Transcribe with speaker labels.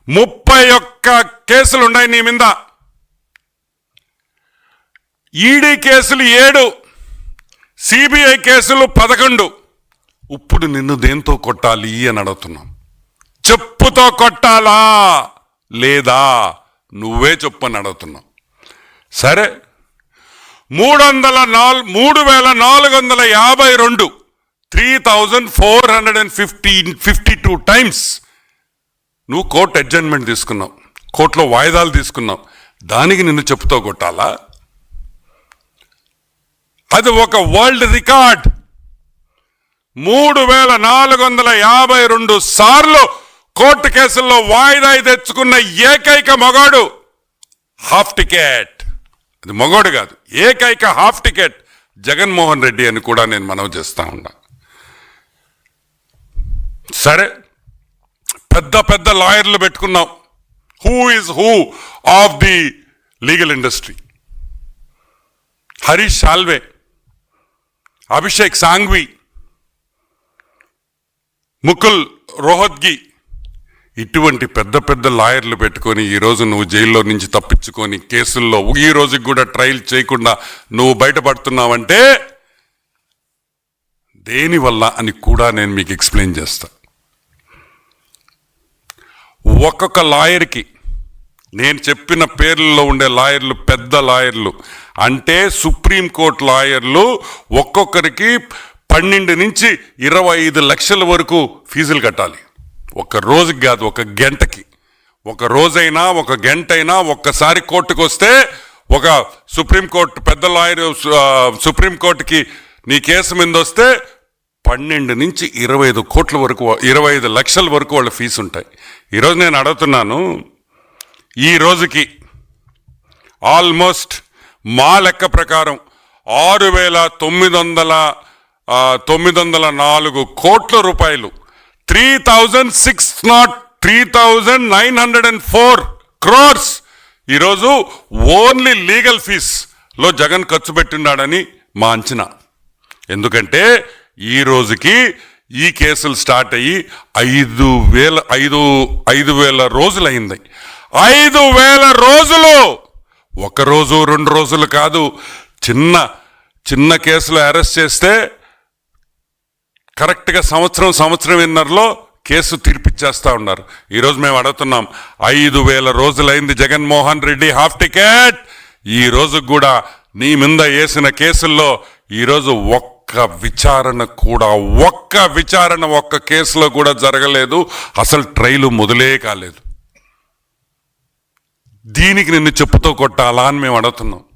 Speaker 1: 31 కేసులు ఉన్నాయి నీ మీద. ఈడీ కేసులు 7, సిబిఐ కేసులు 11. ఇప్పుడు నిన్ను దేంతో కొట్టాలి అని అడుగుతున్నాం. చెప్పుతో కొట్టాలా లేదా నువ్వే చెప్పని అడుగుతున్నావు. సరే, 3452 3452 టైమ్స్ నువ్వు కోర్టు అడ్జర్న్మెంట్ తీసుకున్నావు, కోర్టులో వాయిదాలు తీసుకున్నావు. దానికి నిన్ను చెప్పుతో కొట్టాలా? అది ఒక వరల్డ్ రికార్డ్. 3452 సార్లు కోర్టు కేసుల్లో వాయిదా తెచ్చుకున్న ఏకైక మగాడు హాఫ్ టికెట్. అది మగోడు కాదు, ఏకైక హాఫ్ టికెట్ జగన్మోహన్ రెడ్డి అని కూడా నేను మనవి చేస్తా ఉన్నా. సరే, పెద్ద పెద్ద లాయర్లు పెట్టుకున్నాం. Who is who of the legal industry? Harish Salve, Abhishek Sanghvi, Mukul Rohatgi, ఇటువంటి పెద్ద పెద్ద లాయర్లు పెట్టుకొని ఈరోజు నువ్వు జైల్లో నుంచి తప్పించుకొని కేసుల్లో ఈ రోజుకి కూడా ట్రయల్ చేయకుండా నువ్వు బయటపడుతున్నావంటే దేనివల్ల అని కూడా నేను మీకు ఎక్స్ప్లెయిన్ చేస్తా. ఒక్కొక్క లాయర్కి, నేను చెప్పిన పేర్లలో ఉండే లాయర్లు పెద్ద లాయర్లు అంటే సుప్రీంకోర్టు లాయర్లు, ఒక్కొక్కరికి 12 నుంచి 25 లక్షల వరకు ఫీజులు కట్టాలి. ఒక రోజుకి కాదు, ఒక గంటకి. ఒక రోజైనా ఒక గంట అయినా ఒక్కసారి కోర్టుకు వస్తే ఒక సుప్రీంకోర్టు పెద్ద లాయర్ సుప్రీంకోర్టుకి నీ కేసు మీద వస్తే 12 నుంచి 25 కోట్ల వరకు, 25 లక్షల వరకు వాళ్ళ ఫీజు ఉంటాయి. ఈరోజు నేను అడుగుతున్నాను, ఈ రోజుకి ఆల్మోస్ట్ మా లెక్క ప్రకారం 6,904 కోట్ల రూపాయలు, 3,904 crores ఈరోజు ఓన్లీ లీగల్ ఫీజ్లో జగన్ ఖర్చు పెట్టినాడని మా అంచనా. ఎందుకంటే ఈ రోజుకి ఈ కేసులు స్టార్ట్ అయ్యి 5,000 రోజులైంది. 5,000 రోజులు, ఒక రోజు 2 రోజులు కాదు. చిన్న కేసులు అరెస్ట్ చేస్తే కరెక్ట్గా సంవత్సరంన్నరలో కేసు తీర్పిచ్చేస్తా ఉన్నారు. ఈరోజు మేము అడుగుతున్నాం, 5,000 రోజులైంది జగన్మోహన్ రెడ్డి హాఫ్ టికెట్. ఈ రోజు కూడా నీ మీద వేసిన కేసుల్లో ఈరోజు ఒక్క విచారణ ఒక్క కేసులో కూడా జరగలేదు. అసలు ట్రయల్ మొదలే కాలేదు. దీనికి నిన్ను చెప్పుతో కొట్టాలా అని మేము అడుగుతున్నాం.